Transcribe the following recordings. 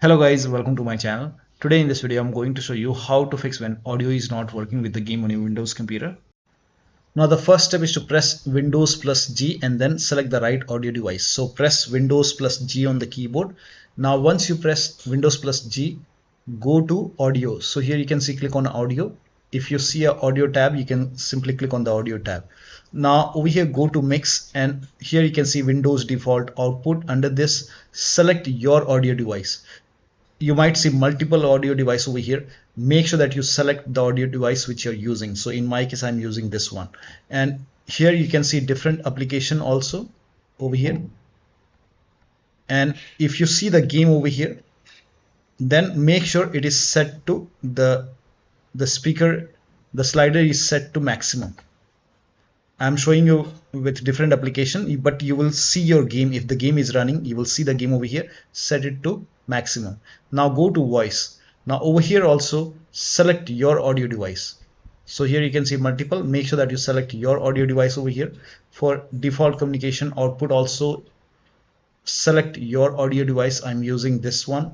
Hello guys, welcome to my channel. Today in this video I'm going to show you how to fix when audio is not working with the game on your Windows computer. Now the first step is to press Windows plus G and then select the right audio device. So press Windows plus G on the keyboard. Now once you press Windows plus G, go to audio. So here you can see click on audio. If you see a audio tab, you can simply click on the audio tab. Now over here go to mix, and here you can see Windows default output. Under this, select your audio device. You might see multiple audio device over here. Make sure that you select the audio device which you're using. So in my case I'm using this one, and here you can see different application also over here. And if you see the game over here, then make sure it is set to the speaker, the slider is set to maximum. I'm showing you with different application, but you will see your game. If the game is running, you will see the game over here. Set it to maximum. Now go to voice. Now over here also select your audio device. So here you can see multiple. Make sure that you select your audio device over here. For default communication output also select your audio device. I'm using this one.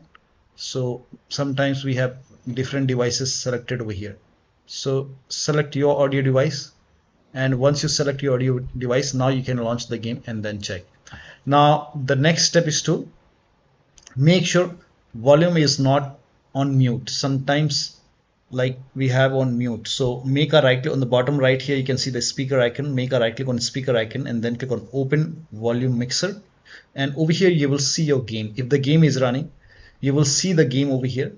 So sometimes we have different devices selected over here. So select your audio device. And once you select your audio device, now you can launch the game and then check. Now the next step is to make sure volume is not on mute. Sometimes like we have on mute. So make a right click on the bottom right here. You can see the speaker icon. Make a right click on the speaker icon and then click on open volume mixer. And over here you will see your game. If the game is running, you will see the game over here.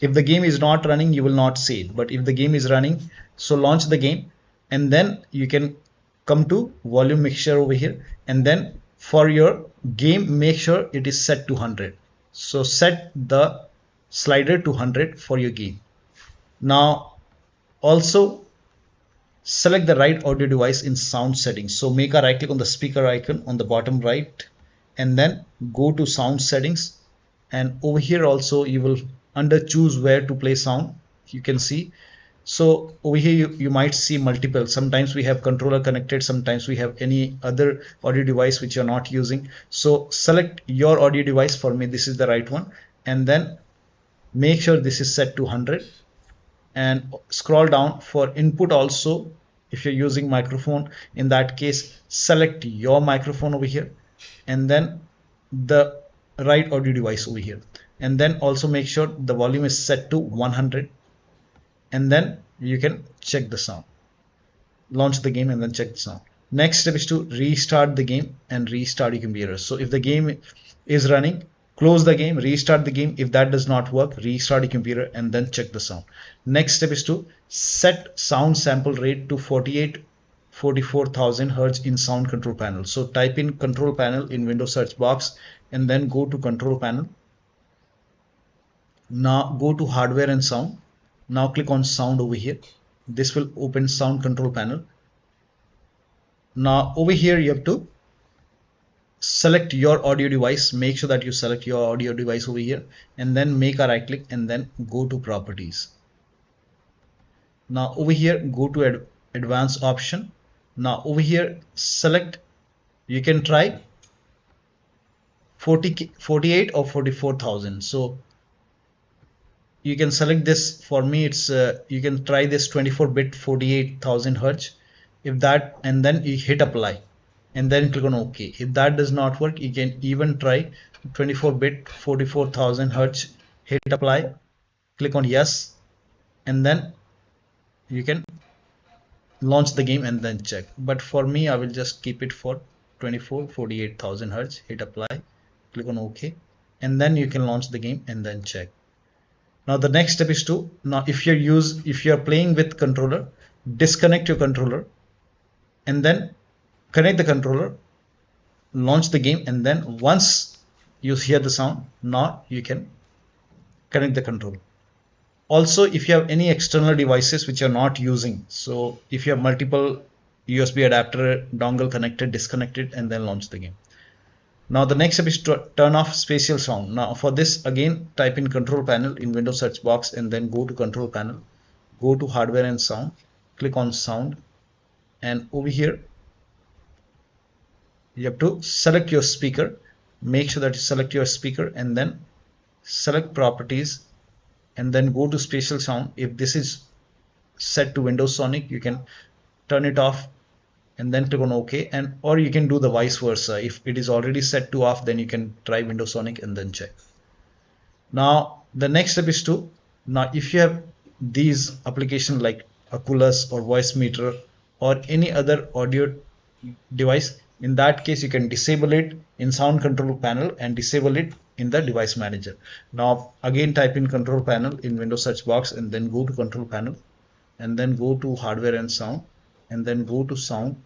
If the game is not running, you will not see it. But if the game is running, so launch the game. And then you can come to volume mixture over here, and then for your game make sure it is set to 100. So set the slider to 100 for your game. Now also select the right audio device in sound settings. So make a right click on the speaker icon on the bottom right and then go to sound settings, and over here also you will under choose where to play sound, you can see. So over here you might see multiple. Sometimes we have controller connected, sometimes we have any other audio device which you're not using. So select your audio device. For me this is the right one, and then make sure this is set to 100 and scroll down. For input also, if you're using microphone, in that case select your microphone over here and then the right audio device over here, and then also make sure the volume is set to 100. And then you can check the sound, launch the game and then check the sound. Next step is to restart the game and restart your computer. So if the game is running, close the game, restart the game. If that does not work, restart your computer and then check the sound. Next step is to set sound sample rate to 44,000 Hz in sound control panel. So type in control panel in Windows search box and then go to control panel. Now go to hardware and sound. Now click on sound over here. This will open sound control panel. Now over here you have to select your audio device. Make sure that you select your audio device over here and then make a right click and then go to properties. Now over here go to advanced option. Now over here select, you can try 48 or 44,000. So you can select this. For me it's you can try this 24-bit 48,000 Hz. If that, and then you hit apply and then click on OK. If that does not work, you can even try 24-bit 44,000 Hz. Hit apply, click on yes, and then you can launch the game and then check. But for me I will just keep it for 48,000 Hz. Hit apply, click on OK, and then you can launch the game and then check. Now the next step is to, now if you're playing with controller, disconnect your controller and then connect the controller, launch the game, and then once you hear the sound, now you can connect the controller. Also if you have any external devices which you're not using, so if you have multiple USB adapter dongle connected, disconnect it and then launch the game. Now the next step is to turn off spatial sound. Now for this again type in control panel in Windows search box and then go to control panel, go to hardware and sound, click on sound, and over here you have to select your speaker. Make sure that you select your speaker and then select properties, and then go to spatial sound. If this is set to Windows Sonic, you can turn it off and then click on OK, and or you can do the vice versa. If it is already set to off, then you can try Windows Sonic and then check. Now the next step is to, now if you have these applications like Oculus or voicemeeter or any other audio device, in that case you can disable it in sound control panel and disable it in the device manager. Now again type in control panel in Windows search box and then go to control panel and then go to hardware and sound and then go to sound.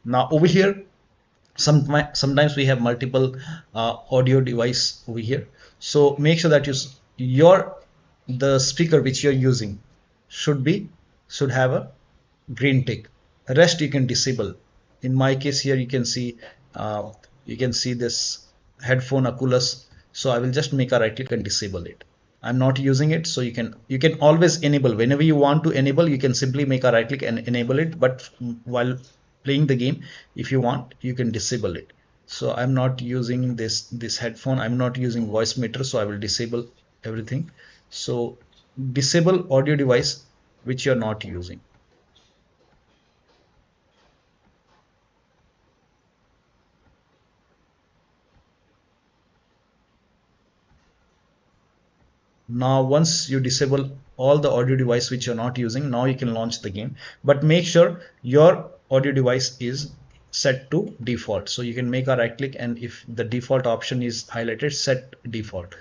Now over here sometimes we have multiple audio device over here, so make sure that the speaker which you're using should have a green tick. The rest you can disable. In my case here you can see this headphone Oculus, so I will just make a right click and disable it. I'm not using it, so you can always enable. Whenever you want to enable, you can simply make a right click and enable it, but while playing the game, if you want, you can disable it. So I'm not using this headphone, I'm not using voicemeeter, so I will disable everything. So disable audio device which you're not using. Now once you disable all the audio device which you're not using, now you can launch the game, but make sure your audio device is set to default. So you can make a right click, and if the default option is highlighted, set default.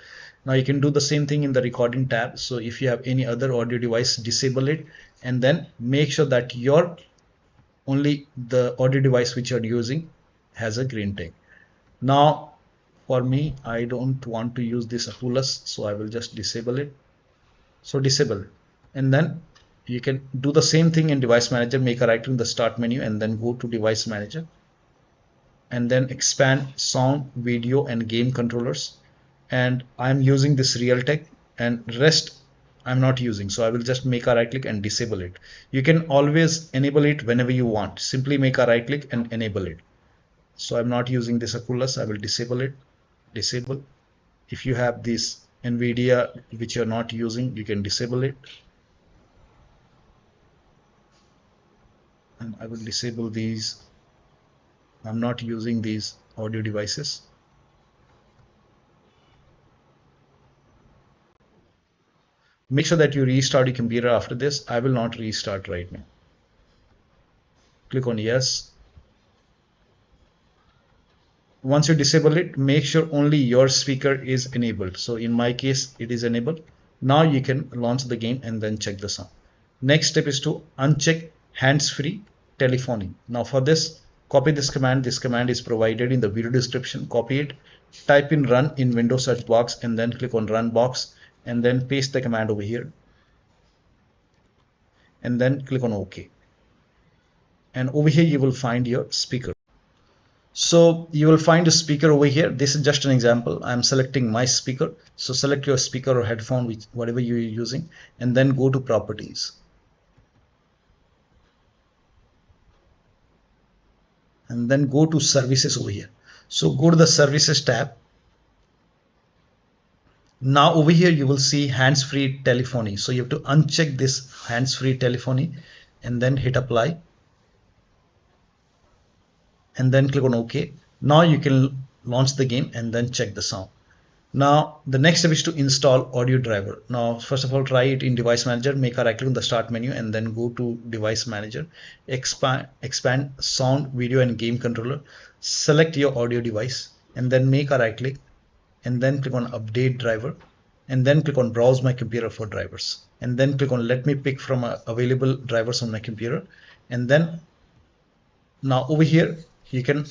Now you can do the same thing in the recording tab. So if you have any other audio device, disable it and then make sure that only the audio device which you're using has a green tick. Now for me, I don't want to use this Oculus, so I will just disable it. So disable, and then you can do the same thing in device manager. Make a right click in the start menu and then go to device manager and then expand sound, video and game controllers, and I'm using this Realtek, and rest I'm not using, so I will just make a right click and disable it. You can always enable it whenever you want. Simply make a right click and enable it. So I'm not using this Oculus, I will disable it. Disable. If you have this NVIDIA which you're not using, you can disable it, and I will disable these. I'm not using these audio devices. Make sure that you restart your computer after this. I will not restart right now. Click on yes. Once you disable it, make sure only your speaker is enabled. So in my case, it is enabled. Now you can launch the game and then check the sound. Next step is to uncheck hands-free telephony. Now for this, copy this command. This command is provided in the video description. Copy it, type in run in Windows search box and then click on run box and then paste the command over here and then click on OK. And over here you will find your speaker. So you will find a speaker over here. This is just an example. I'm selecting my speaker. So select your speaker or headphone, whatever you're using, and then go to properties. And then go to services over here. So go to the services tab. Now over here you will see hands-free telephony. So you have to uncheck this hands-free telephony and then hit apply. And then click on OK. Now you can launch the game and then check the sound. Now the next step is to install audio driver. Now first of all, try it in device manager. Make a right click on the start menu and then go to device manager. Expand sound, video and game controller. Select your audio device and then make a right click and then click on update driver and then click on browse my computer for drivers and then click on let me pick from available drivers on my computer. And then now over here you can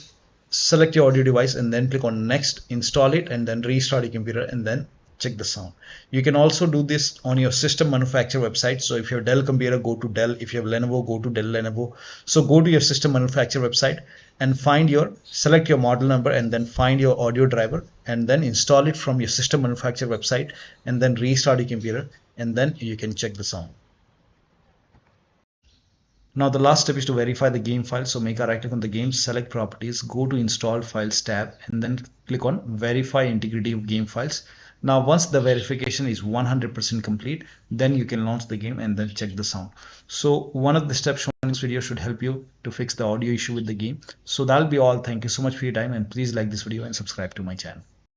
select your audio device and then click on next, install it and then restart your computer and then check the sound. You can also do this on your system manufacturer website. So if you have Dell computer, go to Dell. If you have Lenovo, go to Dell Lenovo. So go to your system manufacturer website and select your model number and then find your audio driver and then install it from your system manufacturer website and then restart your computer and then you can check the sound. Now the last step is to verify the game file. So make a right click on the game, select properties, go to install files tab, and then click on verify integrity of game files. Now once the verification is 100% complete, then you can launch the game and then check the sound. So one of the steps shown in this video should help you to fix the audio issue with the game. So that'll be all. Thank you so much for your time, and please like this video and subscribe to my channel.